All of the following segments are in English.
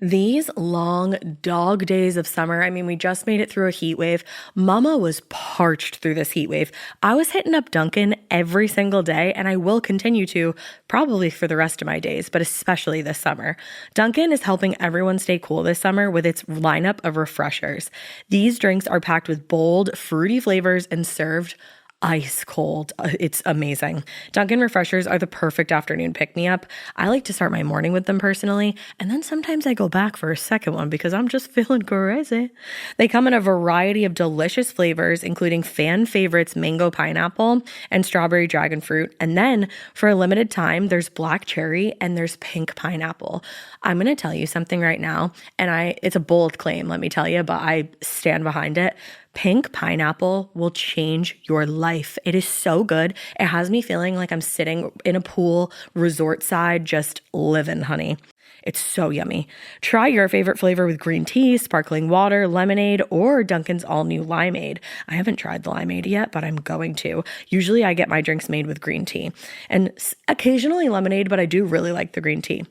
These long dog days of summer, I mean, we just made it through a heat wave. Mama was parched through this heat wave. I was hitting up Dunkin' every single day, and I will continue to probably for the rest of my days, but especially this summer. Dunkin' is helping everyone stay cool this summer with its lineup of refreshers. These drinks are packed with bold, fruity flavors and served ice cold. It's amazing. Dunkin' refreshers are the perfect afternoon pick-me-up. I like to start my morning with them personally, and then sometimes I go back for a second one because I'm just feeling crazy. They come in a variety of delicious flavors, including fan favorites mango pineapple and strawberry dragon fruit. And then for a limited time, there's black cherry and there's pink pineapple. I'm going to tell you something right now, and it's a bold claim, let me tell you, but I stand behind it. Pink pineapple will change your life. It is so good. It has me feeling like I'm sitting in a pool, resort side, just living, honey. It's so yummy. Try your favorite flavor with green tea, sparkling water, lemonade, or Dunkin's all-new limeade. I haven't tried the limeade yet, but I'm going to. Usually I get my drinks made with green tea and occasionally lemonade, but I do really like the green tea.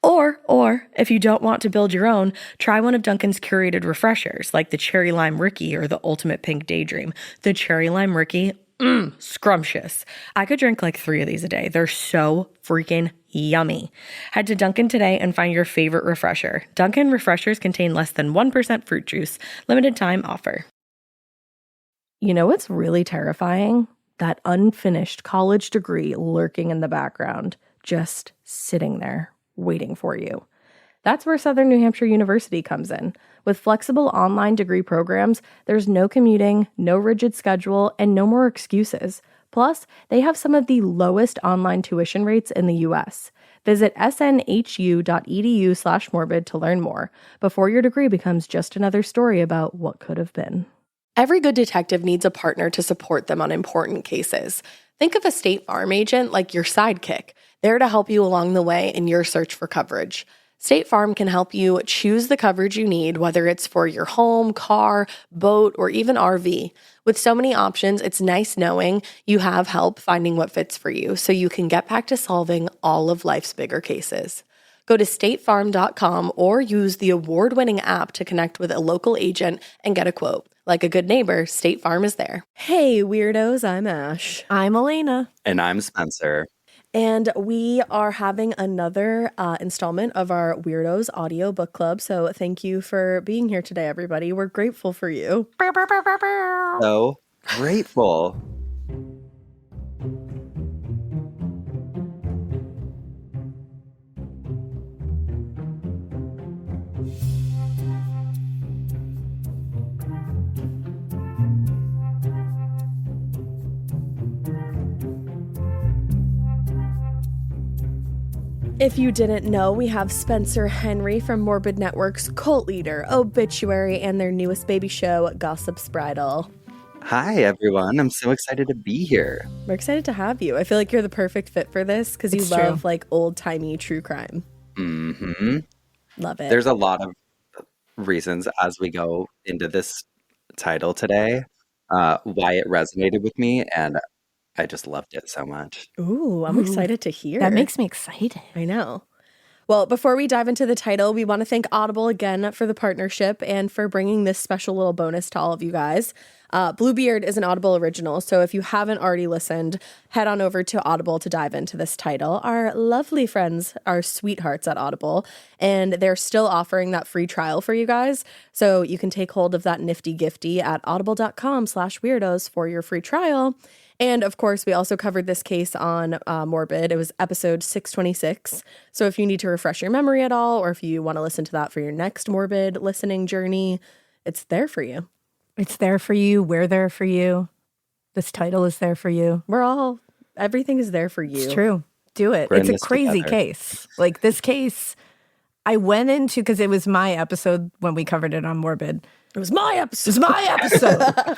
Or if you don't want to build your own, try one of Dunkin's curated refreshers like the Cherry Lime Ricky or the Ultimate Pink Daydream. The Cherry Lime Ricky, scrumptious. I could drink like 3 of these a day. They're so freaking yummy. Head to Dunkin' today and find your favorite refresher. Dunkin' refreshers contain less than 1% fruit juice. Limited time offer. You know what's really terrifying? That unfinished college degree lurking in the background, just sitting there waiting for you. That's where Southern New Hampshire University comes in. With flexible online degree programs, there's no commuting, no rigid schedule, and no more excuses. Plus, they have some of the lowest online tuition rates in the U.S. Visit snhu.edu/morbid to learn more before your degree becomes just another story about what could have been. Every good detective needs a partner to support them on important cases. Think of a State Farm agent like your sidekick, there to help you along the way in your search for coverage. State Farm can help you choose the coverage you need, whether it's for your home, car, boat, or even RV. With so many options, it's nice knowing you have help finding what fits for you so you can get back to solving all of life's bigger cases. Go to statefarm.com or use the award-winning app to connect with a local agent and get a quote. Like a good neighbor, State Farm is there. Hey, weirdos, I'm Ash. I'm Alaina. And I'm Spencer. And we are having another installment of our Weirdos Audiobook Club. So thank you for being here today, everybody. We're grateful for you. So grateful. If you didn't know, we have Spencer Henry from Morbid Network's Cult Leader, Obituary, and their newest baby show, Gossip's Bridal. Hi, everyone. I'm so excited to be here. We're excited to have you. I feel like you're the perfect fit for this because you love like old-timey true crime. Mm-hmm. Love it. There's a lot of reasons as we go into this title today, why it resonated with me, and I just loved it so much. Ooh, I'm excited to hear. That makes me excited. I know. Well, before we dive into the title, we want to thank Audible again for the partnership and for bringing this special little bonus to all of you guys. Bluebeard is an Audible original, so if you haven't already listened, head on over to Audible to dive into this title. Our lovely friends are sweethearts at Audible, and they're still offering that free trial for you guys, so you can take hold of that nifty gifty at audible.com/weirdos for your free trial. And of course, we also covered this case on Morbid. It was episode 626. So if you need to refresh your memory at all, or if you want to listen to that for your next Morbid listening journey, it's there for you. It's there for you. We're there for you. This title is there for you. Everything is there for you. It's true. Do it. It's a crazy case. Like this case, I went into, because it was my episode when we covered it on Morbid. It was my episode. It was my episode.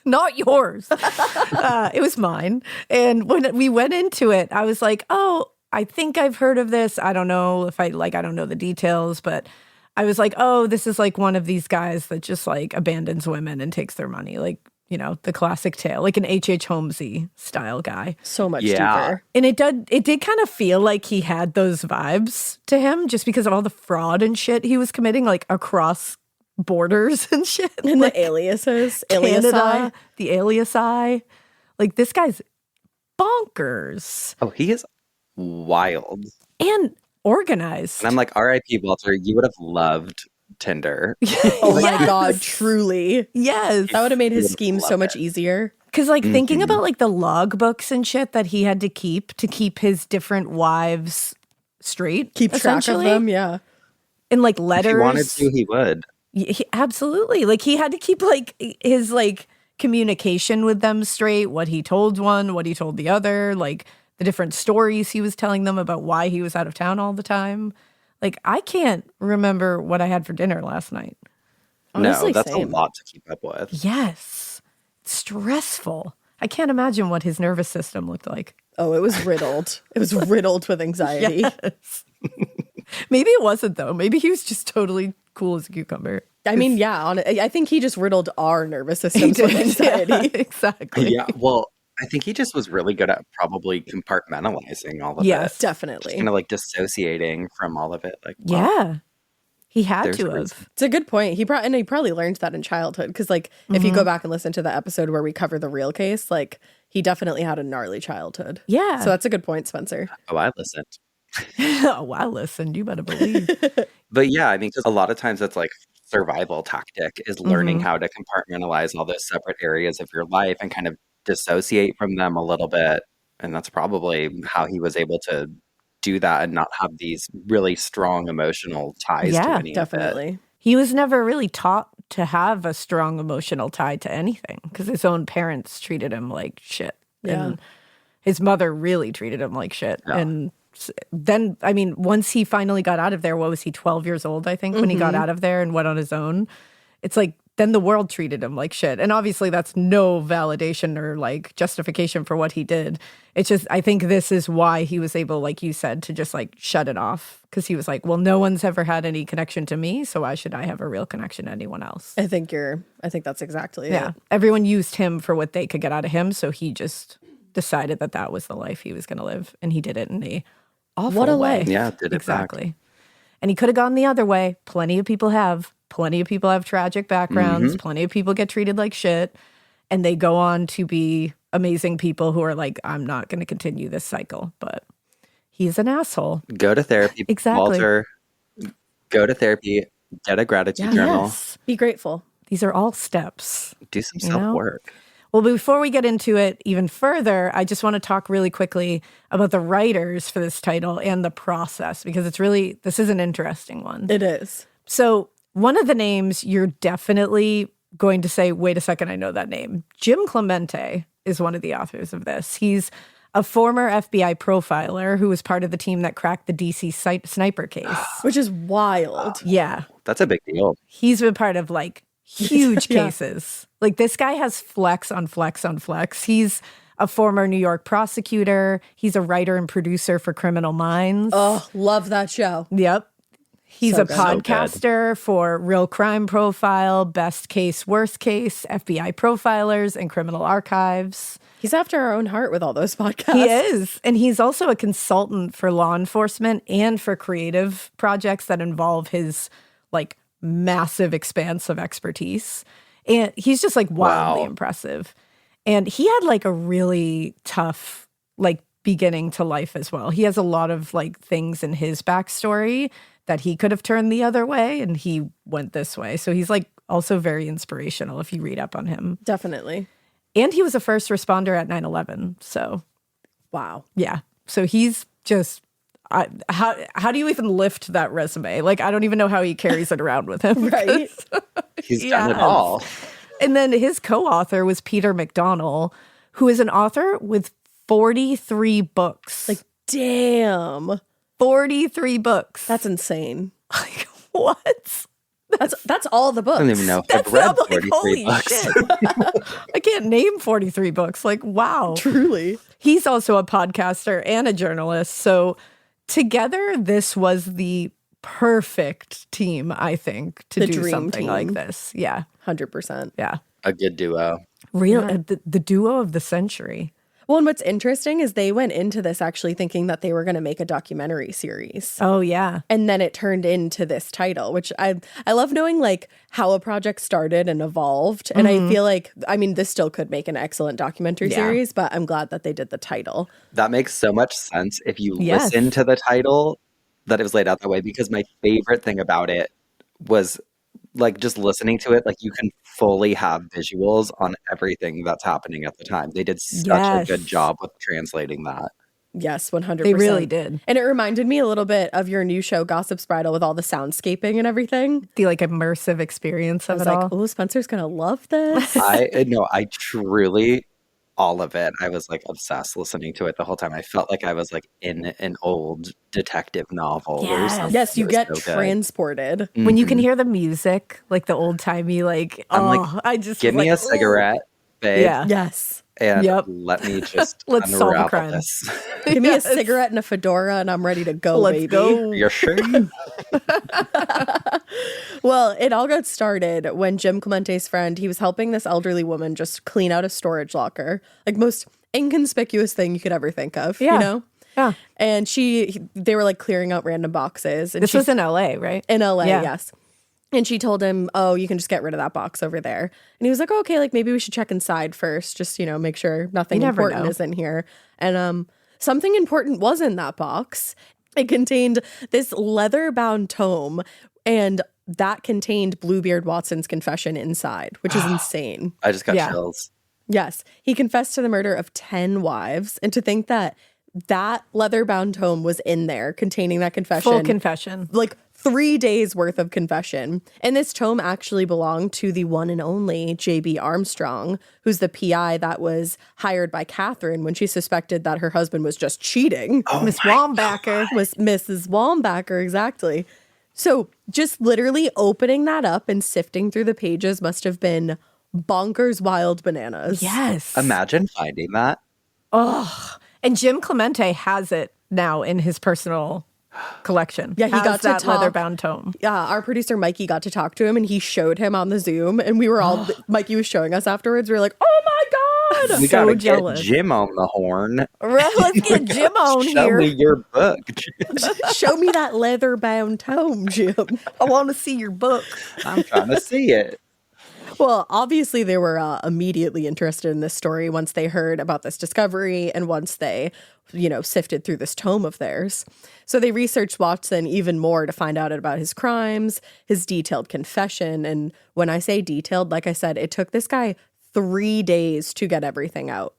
Not yours. It was mine. And when we went into it, I was like, oh, I think I've heard of this. I don't know if I don't know the details, but I was like, oh, this is like one of these guys that just like abandons women and takes their money. Like the classic tale, like an H.H. Holmesy style guy. So much Yeah. deeper. And it did kind of feel like he had those vibes to him just because of all the fraud and shit he was committing, like across borders and shit. And like the aliases. Canada, the aliasi. Like, this guy's bonkers Oh, he is wild. and organized. And I'm like, R.I.P. Walter, you would have loved Tinder. Oh my God, truly. Yes. That would have made his Would've scheme so loved much it. easier. Because, like, thinking about, like, the logbooks and shit that he had to keep his different wives straight. Keep track of essentially. them, yeah. And, like, If letters. he wanted to, he would. Absolutely. Like, he had to keep, like, his, like, communication with them straight, what he told one, what he told the other, like, the different stories he was telling them about why he was out of town all the time. Like, I can't remember what I had for dinner last night. Honestly, no, that's same. a lot to keep up with. Yes. Stressful. I can't imagine what his nervous system looked like. Oh, it was riddled. It was riddled with anxiety. Yes. Maybe it wasn't, though. Maybe he was just totally cool as a cucumber. I mean, yeah, I think he just riddled our nervous systems with anxiety. Yeah, exactly. Yeah, well, I think he just was really good at probably compartmentalizing all of Yes, it. Definitely. Kind of like dissociating from all of it. Like, wow, Yeah. He had there's to a reason. have. It's a good point. He probably learned that in childhood because, like, if you go back and listen to the episode where we cover the real case, like, he definitely had a gnarly childhood. Yeah. So that's a good point, Spencer. Oh, I listened. Oh, wow, listen, you better believe. But yeah, I mean, because a lot of times that's like survival tactic is learning how to compartmentalize all those separate areas of your life and kind of dissociate from them a little bit. And that's probably how he was able to do that and not have these really strong emotional ties to Yeah, any of it. Definitely. He was never really taught to have a strong emotional tie to anything because his own parents treated him like shit. Yeah. And his mother really treated him like shit. Yeah. And then, I mean, once he finally got out of there, what was he, 12 years old, I think, when he got out of there and went on his own? It's like, then the world treated him like shit. And obviously that's no validation or like justification for what he did. It's just, I think this is why he was able, like you said, to just like shut it off. Because he was like, well, no one's ever had any connection to me, so why should I have a real connection to anyone else? I think that's exactly Yeah. it. Everyone used him for what they could get out of him. So he just decided that that was the life he was going to live. And he did it in a awful What a way. life. Yeah, did it Exactly. And he could have gone the other way. Plenty of people have. Plenty of people have tragic backgrounds. Plenty of people get treated like shit. And they go on to be amazing people who are like, I'm not going to continue this cycle. But he's an asshole. Go to therapy, Exactly. Walter. Go to therapy. Get a gratitude journal. Yes. Be grateful. These are all steps. Do some You know? self-work. Well, before we get into it even further, I just want to talk really quickly about the writers for this title and the process, because this is an interesting one. It is. So one of the names you're definitely going to say, wait a second, I know that name. Jim Clemente is one of the authors of this. He's a former FBI profiler who was part of the team that cracked the DC sniper case. Which is wild. Yeah. That's a big deal. He's been part of like huge Yeah. cases. Like this guy has flex on flex on flex. He's a former New York prosecutor. He's a writer and producer for Criminal Minds. Oh, love that show. Yep. He's So a good. So good. podcaster for Real Crime Profile, Best Case, Worst Case, FBI Profilers, and Criminal Archives. He's after our own heart with all those podcasts. He is. And he's also a consultant for law enforcement and for creative projects that involve his like massive expanse of expertise. And he's just like wildly Wow. impressive. And he had like a really tough like beginning to life as well. He has a lot of like things in his backstory that he could have turned the other way and he went this way. So he's like also very inspirational if you read up on him. Definitely. And he was a first responder at 9/11. So Wow. yeah. So he's just how do you even lift that resume? Like I don't even know how he carries it around with him. Right? He's done it Yes. all. And then his co-author was Peter McDonnell, who is an author with 43 books. Like, damn. 43 books. That's insane. like what? That's all the books. I don't even know if That's I've read I'm like, 43 holy books. shit. I can't name 43 books. Like, wow. Truly. He's also a podcaster and a journalist. So together, this was the perfect team, I think, to The do dream something team. like this. Yeah. 100%. Yeah. A good duo. Real Yeah. the duo of the century. Well, and what's interesting is they went into this actually thinking that they were going to make a documentary series. Oh yeah. And then it turned into this title, which I love knowing like how a project started and evolved. And I feel like, I mean, this still could make an excellent documentary series, but I'm glad that they did the title. That makes so much sense if you Yes. listen to the title, that it was laid out that way, because my favorite thing about it was like just listening to it, like you can fully have visuals on everything that's happening at the time. They did such a good Yes. job with translating that. Yes, 100%. They really did. And it reminded me a little bit of your new show, Gossip's Bridal, with all the soundscaping and everything. The like immersive experience I of was it like, all. oh, Spencer's going to love this. I truly, all of it, I was like obsessed listening to it the whole time. I felt like I was like in an old detective novel or something. Yes, you It was get so good. transported. When you can hear the music, like the old timey, like I'm like, I just give was me like, a cigarette, babe, Yeah. Yes. and Yep. let me just Let's solve a unravel crime. this. Give me Yes. a cigarette and a fedora and I'm ready to go, Let's baby. go. You're sure? Well, it all got started when Jim Clemente's friend, he was helping this elderly woman just clean out a storage locker. Like most inconspicuous thing you could ever think of, Yeah. you know? Yeah. And they were like clearing out random boxes. And This was in LA, right? in LA, Yeah. yes. And she told him, oh, you can just get rid of that box over there. And he was like, oh, okay, like maybe we should check inside first, just, make sure nothing You never important know. is in here. And something important was in that box. It contained this leather-bound tome, and that contained Bluebeard Watson's confession inside, which is insane. I just got Yeah. chills. Yes, he confessed to the murder of 10 wives, and to think that leather-bound tome was in there containing that confession. Full confession. Like 3 days worth of confession. And this tome actually belonged to the one and only J.B. Armstrong, who's the PI that was hired by Catherine when she suspected that her husband was just cheating. Miss Wambacher. Was Mrs. Wambacher, exactly. So just literally opening that up and sifting through the pages must have been bonkers wild bananas. Yes. Imagine finding that. Oh. And Jim Clemente has it now in his personal collection. Yeah, he Has got to that talk. leather-bound tome. Our producer Mikie got to talk to him and he showed him on the Zoom and we were all, Mikie was showing us afterwards. We were like, oh my God. We so gotta jealous. get Jim on the horn. Right, let's get Jim on Show here. me your book. Show me that leather bound tome, Jim. I want to see your book. I'm trying to see it. Well, obviously they were immediately interested in this story once they heard about this discovery and once they, sifted through this tome of theirs. So they researched Watson even more to find out about his crimes, his detailed confession. And when I say detailed, like I said, it took this guy 3 days to get everything out.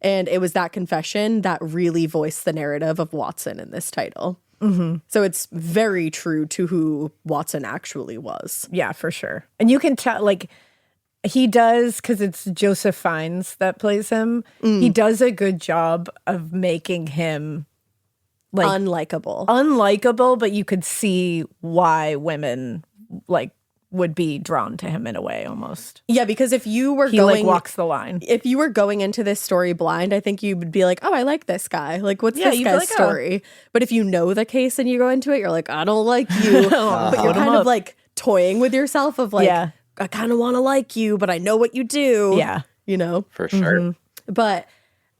And it was that confession that really voiced the narrative of Watson in this title. Mm-hmm. So it's very true to who Watson actually was. Yeah, for sure. And you can tell, like, he does, because it's Joseph Fiennes that plays him. He does a good job of making him like unlikable, but you could see why women like would be drawn to him in a way almost. Yeah, because if you were He like walks the line. If you were going into this story blind, I think you would be like, oh, I like this guy. Like, what's this you'd be guy's like, oh. story? But if you know the case and you go into it, you're like, I don't like you. But you're Put him kind of up. like toying with yourself of like, Yeah. I kind of want to like you, but I know what you do. Yeah. For sure. But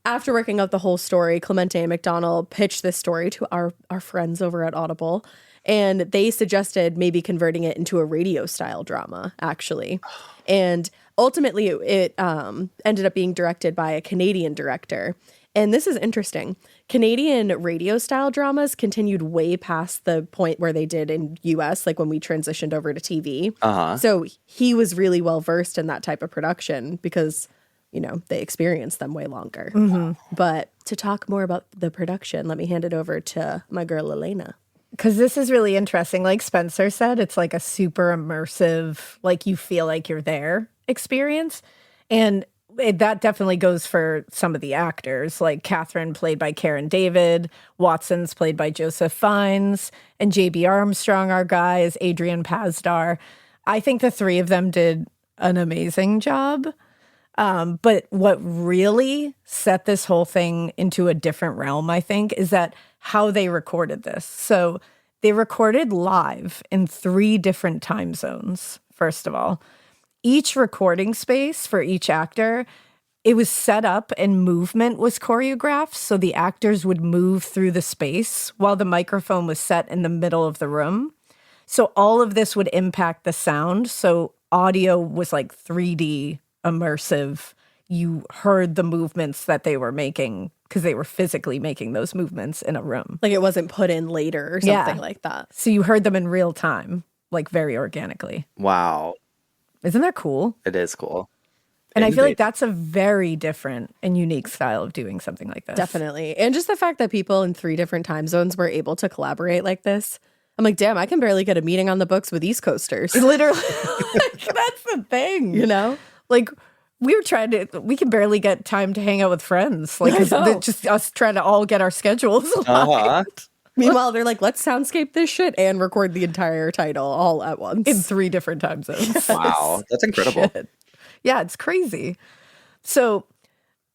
after working out the whole story, Clemente and McDonald pitched this story to our friends over at Audible. And they suggested maybe converting it into a radio style drama, actually. And ultimately, it ended up being directed by a Canadian director. And this is interesting. Canadian radio style dramas continued way past the point where they did in US, like when we transitioned over to TV. So he was really well versed in that type of production because, they experienced them way longer. But to talk more about the production, let me hand it over to my girl, Alaina. Because this is really interesting. Like Spencer said, it's like a super immersive, like you feel like you're there experience. And that definitely goes for some of the actors, like Catherine played by Karen David, Watson's played by Joseph Fiennes, and J.B. Armstrong, our guy, is Adrian Pasdar. I think the three of them did an amazing job. But what really set this whole thing into a different realm, I think, is that how they recorded this. So they recorded live in 3 different time zones, first of all. each recording space for each actor, it was set up and movement was choreographed. So the actors would move through the space while the microphone was set in the middle of the room. So all of this would impact the sound. So audio was like 3D immersive. You heard the movements that they were making because they were physically making those movements in a room. Like it wasn't put in later or something like that. So you heard them in real time, like very organically. Wow. Isn't that cool? It is cool. And I feel like that's a very different and unique style of doing something like this. Definitely. And just the fact that people in 3 different time zones were able to collaborate like this. I'm like, damn, I can barely get a meeting on the books with East Coasters. Literally. That's the thing. You know? Like, we can barely get time to hang out with friends. Like, it's just us trying to all get our schedules aligned. Meanwhile, they're like, let's soundscape this shit and record the entire title all at once. In 3 different time zones. Wow. That's incredible. Shit. Yeah, it's crazy. So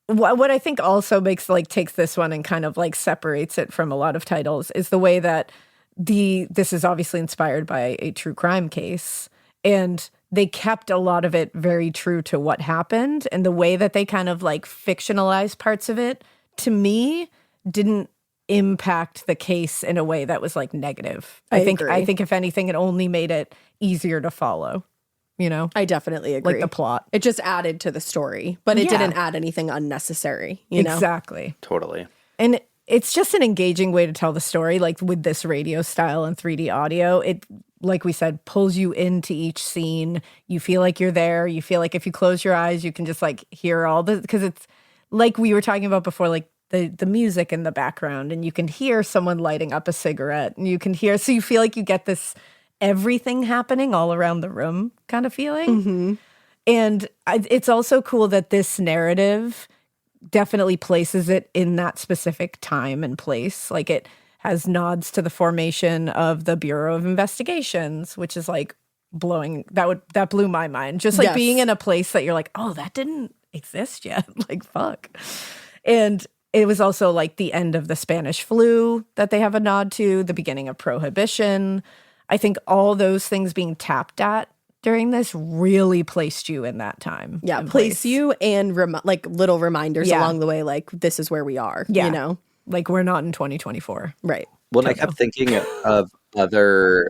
what I think also takes this one and kind of like separates it from a lot of titles is the way that this is obviously inspired by a true crime case, and they kept a lot of it very true to what happened, and the way that they kind of like fictionalized parts of it, to me, didn't impact the case in a way that was like negative. I think if anything, it only made it easier to follow. You know? I definitely agree. Like the plot. It just added to the story, but it didn't add anything unnecessary, you know? Exactly. Totally. And it's just an engaging way to tell the story, like with this radio style and 3D audio. It, like we said, pulls you into each scene. You feel like you're there. You feel like if you close your eyes, you can just like hear all the, because it's like we were talking about before, like the music in the background, and you can hear someone lighting up a cigarette, and you can hear, so you feel like you get this everything happening all around the room kind of feeling. Mm-hmm. And it's also cool that this narrative definitely places it in that specific time and place. Like it has nods to the formation of the Bureau of Investigations, which is like that blew my mind. Just like being in a place that you're like, oh, that didn't exist yet. Like, fuck. And it was also like the end of the Spanish flu that they have a nod to, the beginning of Prohibition. I think all those things being tapped at during this really placed you in that time. Yeah, place you and like little reminders along the way, like this is where we are, you know? Like we're not in 2024. Right. Well, I kept thinking of other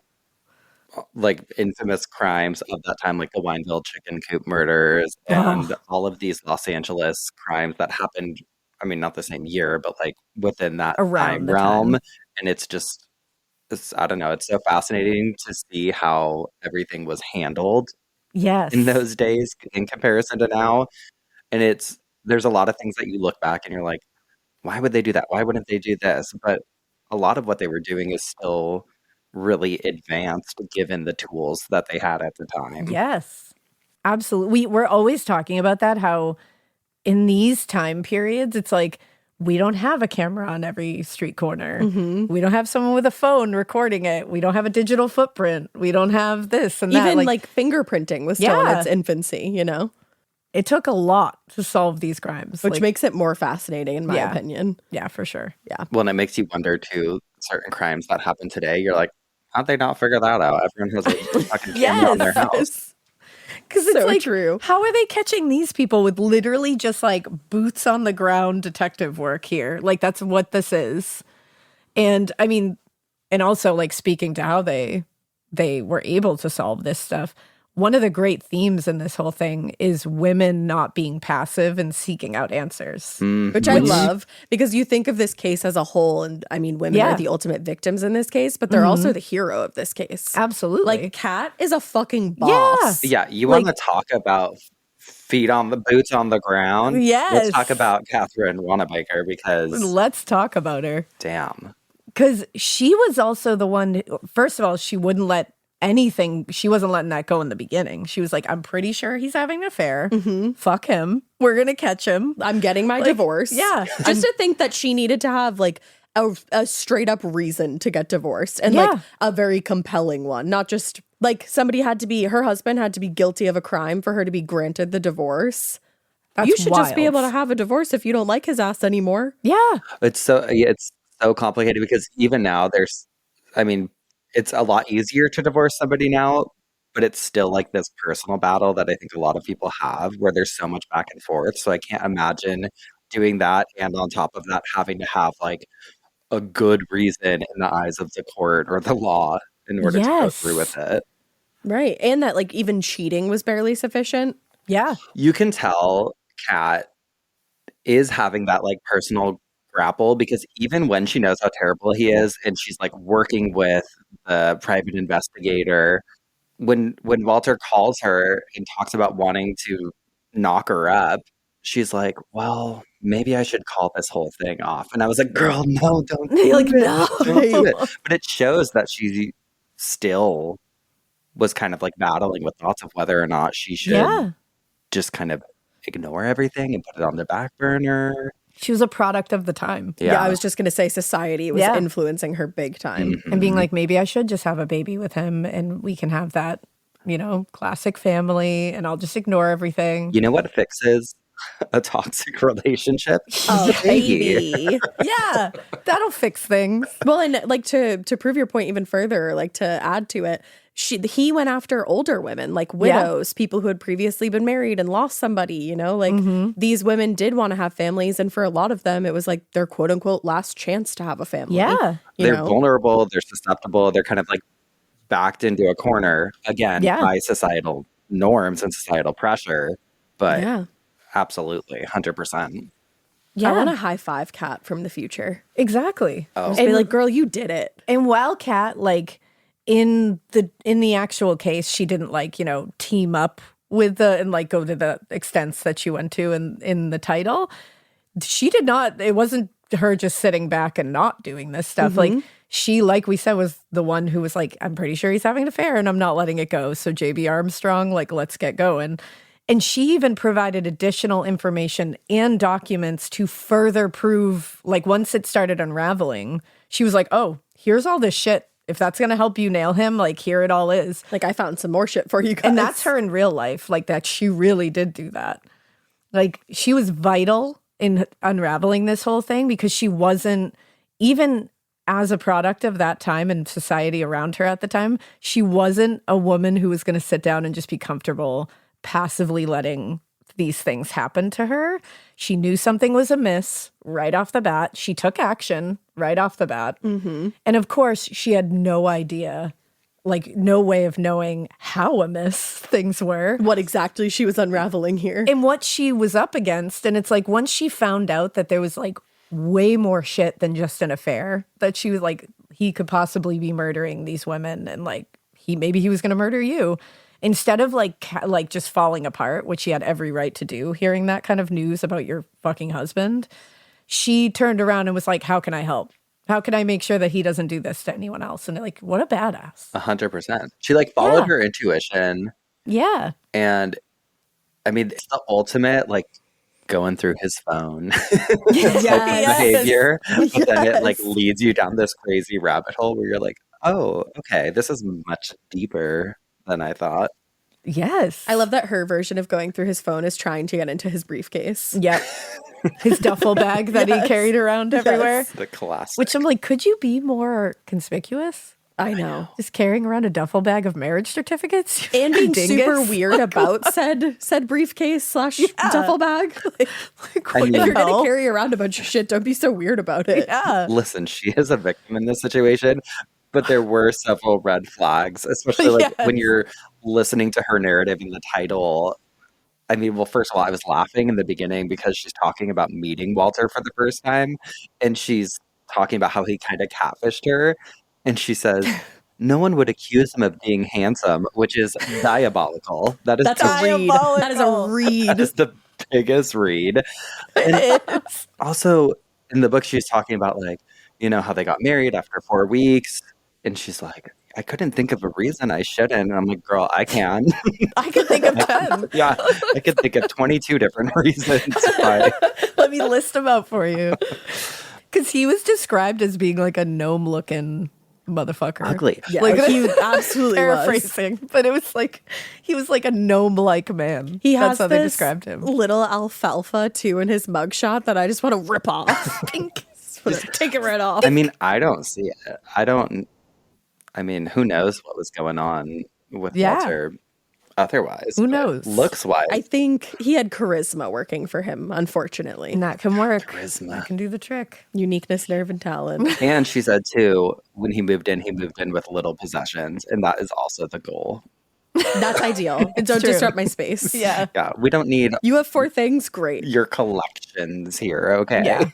like infamous crimes of that time, like the Wineville chicken coop murders and all of these Los Angeles crimes that happened, I mean, not the same year, but like within that time realm. And it's just, I don't know, it's so fascinating to see how everything was handled in those days in comparison to now. And there's a lot of things that you look back and you're like, why would they do that? Why wouldn't they do this? But a lot of what they were doing is still really advanced given the tools that they had at the time. Yes, absolutely. We're always talking about that, how in these time periods, it's like, we don't have a camera on every street corner. Mm-hmm. We don't have someone with a phone recording it. We don't have a digital footprint. We don't have this and that. Even like fingerprinting was still in its infancy, you know? It took a lot to solve these crimes. Which makes it more fascinating, in my opinion. Yeah, for sure. Yeah. Well, and it makes you wonder, too, certain crimes that happen today. You're like, how'd they not figure that out? Everyone has a fucking camera in their house. Because it's so like, true. How are they catching these people with literally just like boots on the ground detective work here? Like, that's what this is. And I mean, and also like speaking to how they were able to solve this stuff. One of the great themes in this whole thing is women not being passive and seeking out answers. Which I love, because you think of this case as a whole, and I mean, women are the ultimate victims in this case, but they're also the hero of this case. Absolutely. Like, Kat is a fucking boss. Yeah, you want to talk about boots on the ground? Yes. Let's talk about Catherine Wanamaker, because... Let's talk about her. Damn. Because she was also the one, first of all, she wasn't letting that go in the beginning. She was like, I'm pretty sure he's having an affair. Mm-hmm. Fuck him. We're going to catch him. I'm getting my divorce. Yeah. Just to think that she needed to have like a straight up reason to get divorced, and like a very compelling one. Not just like her husband had to be guilty of a crime for her to be granted the divorce. You should just be able to have a divorce if you don't like his ass anymore. Yeah. It's so complicated, because even now it's a lot easier to divorce somebody now but it's still like this personal battle that I think a lot of people have where there's so much back and forth. So I can't imagine doing that. And on top of that, having to have like a good reason in the eyes of the court or the law in order to go through with it. Right. And that like even cheating was barely sufficient. Yeah. You can tell Kat is having that like personal grapple because even when she knows how terrible he is and she's like working with the private investigator, when Walter calls her and talks about wanting to knock her up, she's like, well, maybe I should call this whole thing off. And I was like, girl, no, don't do Like, it. no. Don't do it. But it shows that she still was kind of like battling with thoughts of whether or not she should just kind of ignore everything and put it on the back burner. She was a product of the time. Yeah, I was just going to say society was influencing her big time. And being like, maybe I should just have a baby with him and we can have that, you know, classic family and I'll just ignore everything. You know what fixes a toxic relationship? Oh, baby. Yeah, that'll fix things. Well, and like to prove your point even further, like to add to it, he went after older women, like widows, people who had previously been married and lost somebody, you know, like these women did want to have families. And for a lot of them, it was like their quote unquote last chance to have a family. Yeah. They're vulnerable. They're susceptible. They're kind of like backed into a corner again by societal norms and societal pressure. But absolutely, 100%. Yeah. I want a high five Kat from the future. Exactly. Just be like, girl, you did it. And while Kat, like, in the actual case, she didn't like, you know, team up with and like go to the extents that she went to in the title. She did not, it wasn't her just sitting back and not doing this stuff. Like she, like we said, was the one who was like, I'm pretty sure he's having an affair and I'm not letting it go. So JB Armstrong, like, let's get going. And she even provided additional information and documents to further prove, like once it started unraveling, she was like, oh, here's all this shit. If that's going to help you nail him, like here it all is. Like I found some more shit for you guys. And that's her in real life. Like that she really did do that. Like she was vital in unraveling this whole thing because she wasn't, even as a product of that time and society around her at the time, she wasn't a woman who was going to sit down and just be comfortable passively letting these things happen to her. She knew something was amiss right off the bat. She took action right off the bat. And of course, she had no idea, like no way of knowing how amiss things were. What exactly she was unraveling here. And what she was up against. And it's like, once she found out that there was like way more shit than just an affair, that she was like, he could possibly be murdering these women and like, maybe he was going to murder you. Instead of like just falling apart, which she had every right to do, hearing that kind of news about your fucking husband, she turned around and was like, how can I help? How can I make sure that he doesn't do this to anyone else? And like, what a badass. 100%. She like followed her intuition. Yeah. And I mean, it's the ultimate like going through his phone behavior. But then it like leads you down this crazy rabbit hole where you're like, oh, okay, this is much deeper than I thought. Yes. I love that her version of going through his phone is trying to get into his briefcase. Yep. His duffel bag that he carried around everywhere. The classic. Which I'm like, could you be more conspicuous? I know. Just carrying around a duffel bag of marriage certificates? And being Dingus. super weird about said briefcase / duffel bag. Like, I mean, if you're going to carry around a bunch of shit, don't be so weird about it. Yeah. Listen, she is a victim in this situation, but there were several red flags, especially like when you're listening to her narrative in the title. I mean, well, first of all, I was laughing in the beginning because she's talking about meeting Walter for the first time, and she's talking about how he kind of catfished her, and she says, no one would accuse him of being handsome, which is diabolical. That's a read. That is a read. That is the biggest read. And also, in the book, she's talking about, like, you know, how they got married after 4 weeks, and she's like, I couldn't think of a reason I shouldn't. And I'm like, girl, I can. I can think of 10. Yeah, I could think of 22 different reasons why. Let me list them out for you. Because he was described as being like a gnome-looking motherfucker. Ugly. Yeah, like, he absolutely paraphrasing, but it was like he was like a gnome-like man. That's how they described him. Little alfalfa too in his mugshot that I just want to rip off. Pink. Just take it right off. I mean, I don't see it. I mean, who knows what was going on with Yeah. Walter otherwise. Who knows? Looks-wise. I think he had charisma working for him, unfortunately. And that can work. Charisma. That can do the trick. Uniqueness, nerve, and talent. And she said, too, when he moved in with little possessions. And that is also the goal. That's ideal. And don't true. disrupt my space. Yeah. Yeah, we don't need You have 4 things? Great. your collections here, okay? Yeah.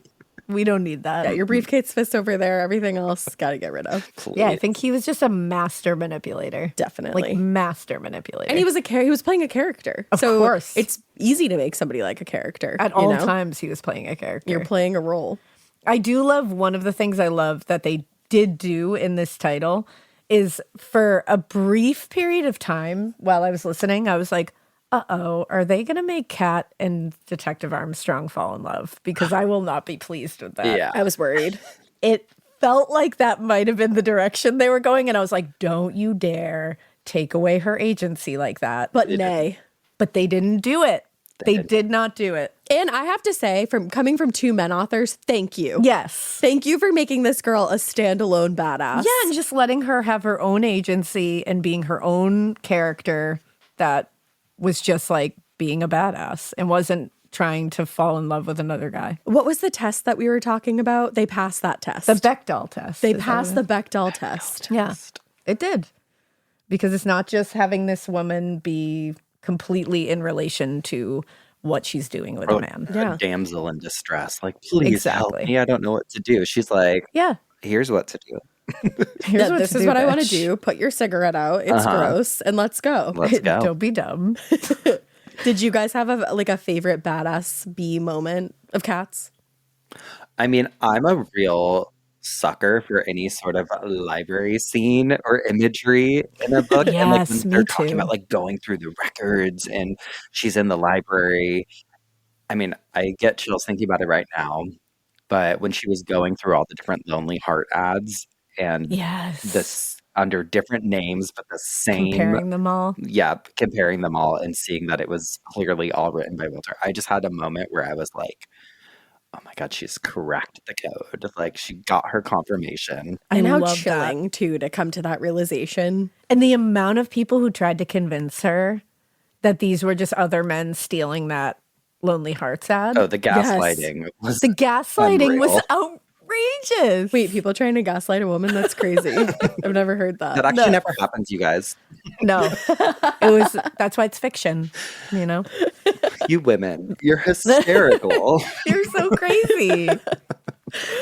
We don't need that. Yeah, your briefcase fits over there. Everything else, got to get rid of. Please. Yeah, I think he was just a master manipulator. Definitely. Like master manipulator. And he was playing a character. Of so course. it's easy to make somebody like a character. At you all know? times he was playing a character. You're playing a role. I do love one of the things I love that they did do in this title is for a brief period of time while I was listening, I was like, uh-oh, are they going to make Kat and Detective Armstrong fall in love? Because I will not be pleased with that. Yeah. I was worried. It felt like that might have been the direction they were going. And I was like, don't you dare take away her agency like that. But nay. But they didn't do it. They did not do it. And I have to say, coming from 2 men authors, thank you. Yes. Thank you for making this girl a standalone badass. Yeah, and just letting her have her own agency and being her own character that was just like being a badass and wasn't trying to fall in love with another guy. What was the test that we were talking about? They passed that test. The Bechdel test. They Is that passed what the Bechdel test. Yeah, it did. Because it's not just having this woman be completely in relation to what she's doing with a man. Yeah. A damsel in distress. Like, please help Exactly. me. I don't know what to do. She's like, Yeah. here's what to do. Here's what This to is do, what I want to bitch. do. Put your cigarette out. It's gross. And let's go. Let's go. Don't be dumb. Did you guys have a favorite badass B moment of Cats? I mean, I'm a real sucker for any sort of library scene or imagery in a book. And like Yes, when they're me talking too. about like going through the records and she's in the library. I mean, I get chills thinking about it right now. But when she was going through all the different Lonely Heart ads and Yes. this under different names, but the same Comparing them all. yeah, comparing them all and seeing that it was clearly all written by Walter. I just had a moment where I was like, oh my God, she's cracked the code. Like she got her confirmation. And how love chilling, too, to come to that realization. And the amount of people who tried to convince her that these were just other men stealing that Lonely Hearts ad. Oh, the gaslighting was The gaslighting was unreal. outrageous. Wait, people trying to gaslight a woman? That's crazy. I've never heard that. that actually never happens, you guys. No. That's why it's fiction, you know? You women, you're hysterical. You're so crazy.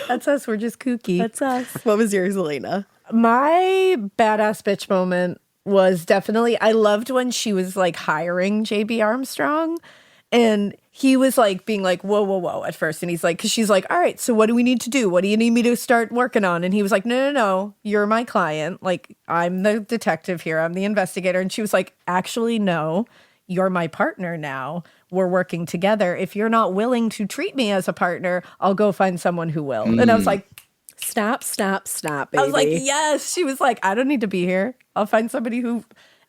That's us. We're just kooky. That's us. What was yours, Alaina? My badass bitch moment was definitely, I loved when she was like hiring JB Armstrong and he was like being like, whoa, whoa, whoa at first. And he's like, cause she's like, all right, so what do we need to do? What do you need me to start working on? And he was like, no, you're my client. Like I'm the detective here. I'm the investigator. And she was like, actually, no, you're my partner now. We're working together. If you're not willing to treat me as a partner, I'll go find someone who will. And I was like, Snap, snap, snap, baby. I was like, yes. She was like, I don't need to be here. I'll find somebody who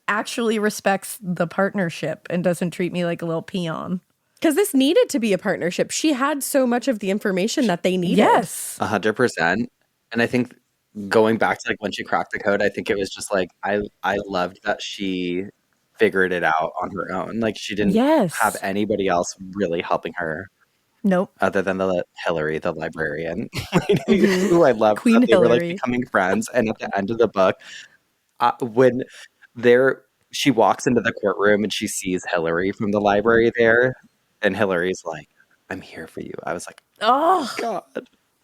actually respects the partnership and doesn't treat me like a little peon. Because this needed to be a partnership. She had so much of the information that they needed. Yes. 100%. And I think going back to like when she cracked the code, I think it was just like I loved that she figured it out on her own. Like she didn't Yes. have anybody else really helping her Nope. other than the Hillary, the librarian, who I loved. Queen that they were like Hillary. becoming friends. And at the end of the book, when she walks into the courtroom and she sees Hillary from the library there, and Hillary's like, "I'm here for you." I was like, Oh, God.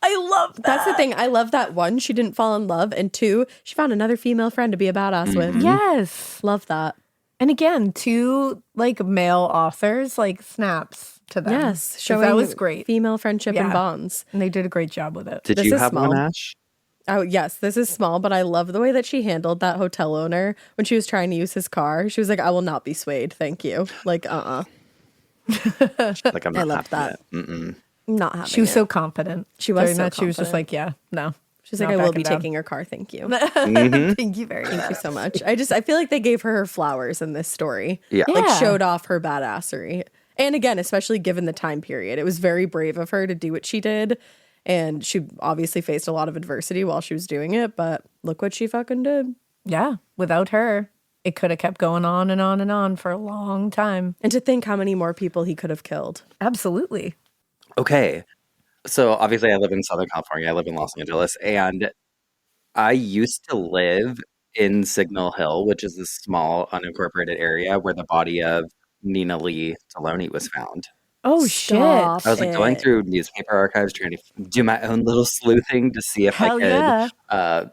I love that. That's the thing. I love that one, she didn't fall in love. And 2, she found another female friend to be a badass with. Yes. Love that. And again, 2 like male authors, like snaps to them. Yes. 'Cause Showing that was great. female friendship and Yeah. bonds. And they did a great job with it. Did This you is have one, small. Ash? Oh, yes, this is small, but I love the way that she handled that hotel owner when she was trying to use his car. She was like, I will not be swayed. Thank you. Like, Like I'm I not loved having that. it. Mm-mm. Not having She was it. so confident. She was during so that. She was just confident. like, yeah, no. She's like, not I will be backing down. taking your car. Thank you. Thank you very much. Thank you so much. I feel like they gave her flowers in this story. Yeah. Like Yeah. showed off her badassery. And again, especially given the time period, it was very brave of her to do what she did. And she obviously faced a lot of adversity while she was doing it, but look what she fucking did. Yeah. Without her, it could have kept going on and on and on for a long time. And to think how many more people he could have killed. Absolutely. Okay. So obviously I live in Southern California. I live in Los Angeles. And I used to live in Signal Hill, which is this small unincorporated area where the body of Nina Lee Saloni was found. Oh, Stop shit. I was like going it. through newspaper archives trying to do my own little sleuthing to see if Hell I could yeah.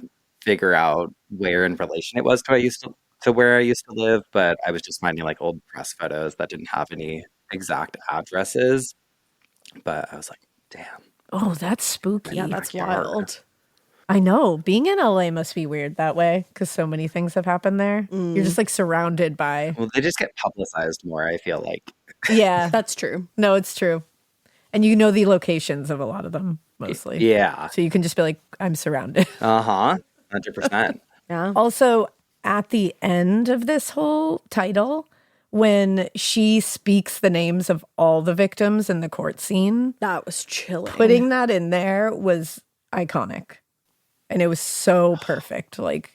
figure out where in relation it was to where I used to live, but I was just finding like old press photos that didn't have any exact addresses. But I was like, damn. Oh, that's spooky. Yeah, that's backyard. wild. I know. Being in LA must be weird that way because so many things have happened there. You're just like surrounded by. Well, they just get publicized more, I feel like. Yeah. That's true. No, it's true. And you know the locations of a lot of them mostly. Yeah. So you can just be like, I'm surrounded. Uh-huh. 100%. Yeah. Also, at the end of this whole title, when she speaks the names of all the victims in the court scene, That was chilling. putting that in there was iconic. And it was so perfect. Like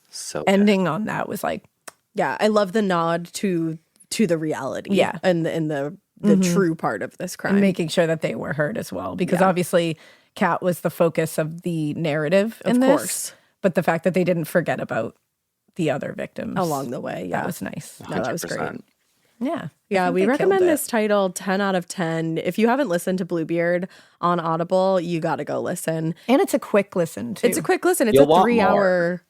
So good. ending on that was like, Yeah, I love the nod to the reality. Yeah. And the true part of this crime. and making sure that they were heard as well. Because obviously Kat was the focus of the narrative in Of this. course. But the fact that they didn't forget about the other victims Along the way. Yeah. that was nice. No, that was great. 100%. Yeah. Yeah, I think we they recommend killed it. this title 10 out of 10. If you haven't listened to Bluebeard on Audible, you got to go listen. And it's a quick listen too. It's a quick listen. It's You'll a want 3-hour.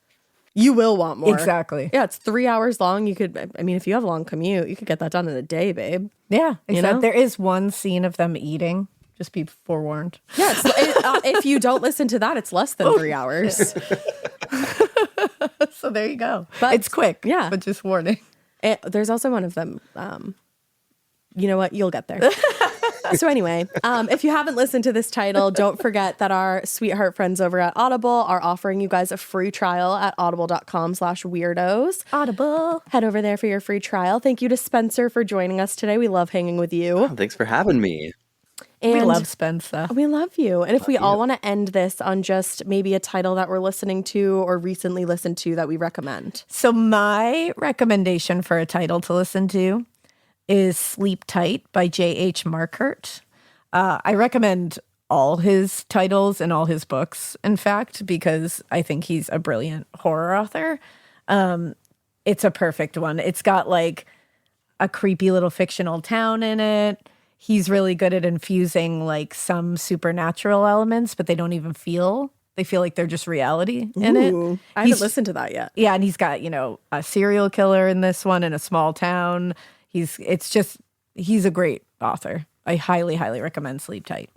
You will want more. Exactly. Yeah, it's 3 hours long. You could, I mean, if you have a long commute, you could get that done in a day, babe. Yeah. Except know? there is one scene of them eating. Just be forewarned. Yeah, if you don't listen to that, it's less than 3 hours. So there you go. But- it's quick. yeah. But just warning. There's also one of them. You know what? You'll get there. So anyway, if you haven't listened to this title, don't forget that our sweetheart friends over at Audible are offering you guys a free trial at audible.com/weirdos. Audible. Head over there for your free trial. Thank you to Spencer for joining us today. We love hanging with you. Oh, thanks for having me. And We love Spencer. we love you. And if we all want to end this on just maybe a title that we're listening to or recently listened to that we recommend. So my recommendation for a title to listen to is Sleep Tight by J.H. Markert. I recommend all his titles and all his books, in fact, because I think he's a brilliant horror author. It's a perfect one. It's got like a creepy little fictional town in it. He's really good at infusing like some supernatural elements, but they don't even feel. They feel like they're just reality in it. Ooh, I haven't listened to that yet. Yeah, and he's got, a serial killer in this one in a small town. He's a great author. I highly, highly recommend Sleep Tight.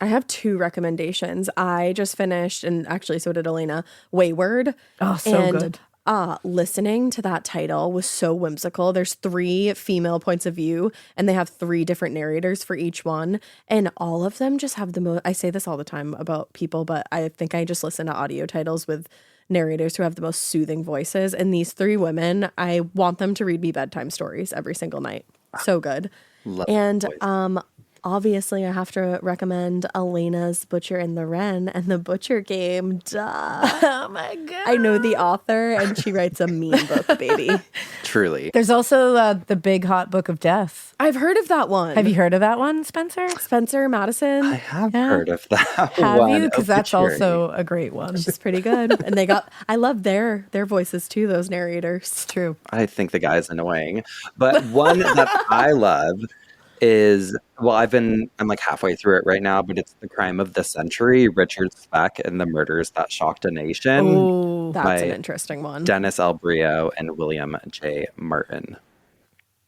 I have 2 recommendations. I just finished, and actually so did Alaina, Wayward. Oh, so good. Listening to that title was so whimsical. There's 3 female points of view, and they have 3 different narrators for each one. And all of them just have the most, I say this all the time about people, but I think I just listen to audio titles with narrators who have the most soothing voices. And these 3 women, I want them to read me bedtime stories every single night. So good. Love And that voice. obviously I have to recommend Elena's Butcher and the Wren and the Butcher Game. Duh. Oh my God. I know the author and she writes a mean book, baby. Truly. There's also The Big Hot Book of Death. I've heard of that one. Have you heard of that one, Spencer? Spencer Madison? I have heard of that Have one. you? Because that's Obituary. also a great one. She's pretty good. And I love their voices too, those narrators. True. I think the guy's annoying. But one that I love is, well, I'm like halfway through it right now, but it's The Crime of the Century, Richard Speck and the Murders That Shocked a Nation. Oh, That's by an interesting one. Dennis L. Brio and William J. Martin.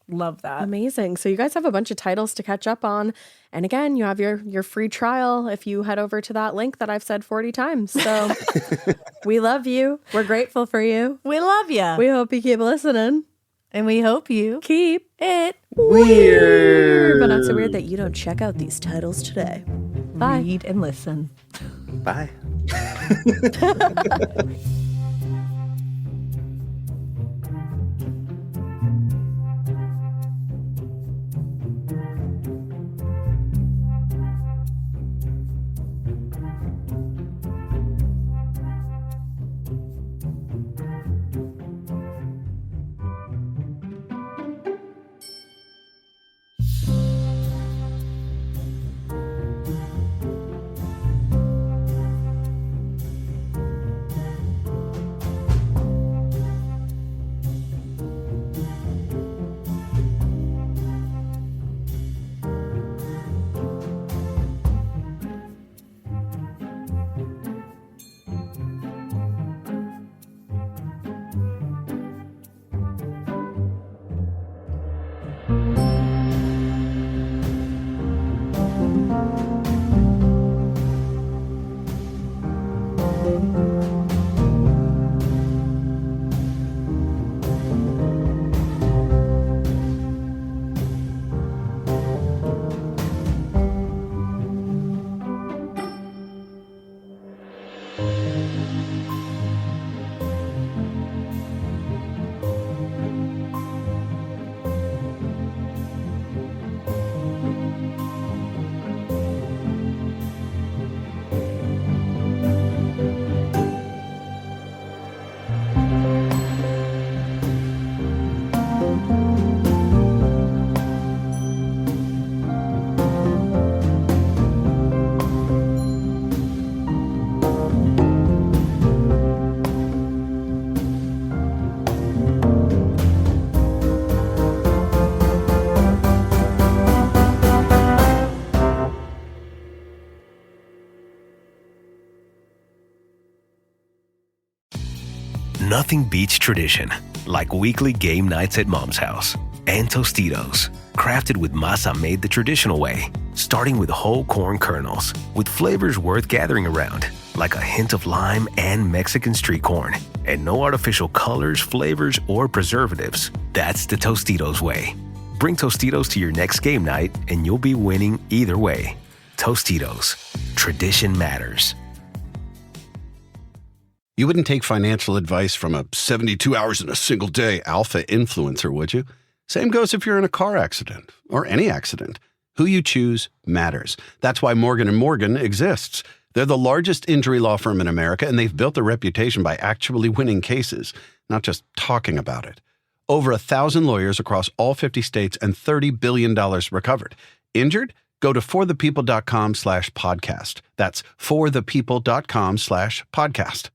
love that. Amazing. So you guys have a bunch of titles to catch up on. And again, you have your free trial if you head over to that link that I've said 40 times. So we love you. We're grateful for you. We love you. We hope you keep listening. And we hope you Keep it Weird. but not so weird that you don't check out these titles today. Bye. read and listen. Bye. Nothing beats tradition, like weekly game nights at Mom's house. And Tostitos, crafted with masa made the traditional way, starting with whole corn kernels, with flavors worth gathering around, like a hint of lime and Mexican street corn, and no artificial colors, flavors, or preservatives. That's the Tostitos way. Bring Tostitos to your next game night, and you'll be winning either way. Tostitos, tradition matters. You wouldn't take financial advice from a 72 hours in a single day alpha influencer, would you? Same goes if you're in a car accident or any accident. Who you choose matters. That's why Morgan & Morgan exists. They're the largest injury law firm in America, and they've built a reputation by actually winning cases, not just talking about it. Over 1,000 lawyers across all 50 states and $30 billion recovered. Injured? Go to forthepeople.com/podcast. That's forthepeople.com/podcast.